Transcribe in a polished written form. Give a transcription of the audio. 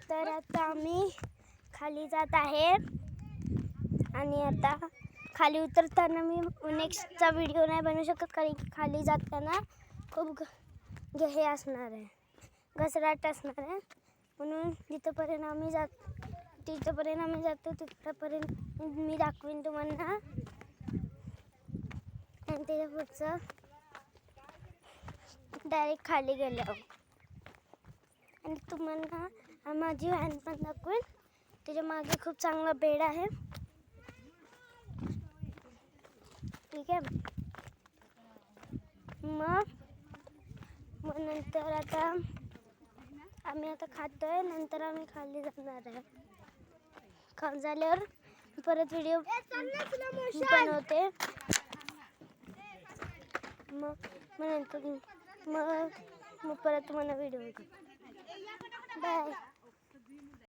तर आता आम्ही खाली जात आहे आणि आता खाली उतरताना मी नेक्स्टचा व्हिडिओ नाही बनवू शकत कारण की खाली जाताना खूप हे असणार आहे, घसराट असणार आहे. म्हणून तिथपर्यंत आम्ही जातो तिथपर्यंत मी दाखवीन तुम्हाला. आणि त्याच्या पुढचं डायरेक्ट खाली गेलो आणि तुम्हाला माझी व्हॅन पण दाखवेन. त्याच्या मागे खूप चांगला बेड आहे. ठीक आहे. मग नंतर आता आम्ही खातोय, नंतर आम्ही खाली जाणार आहे. खाऊन झाल्यावर परत व्हिडिओ बनवते. मग परत तुम्हाला व्हिडिओ बाय.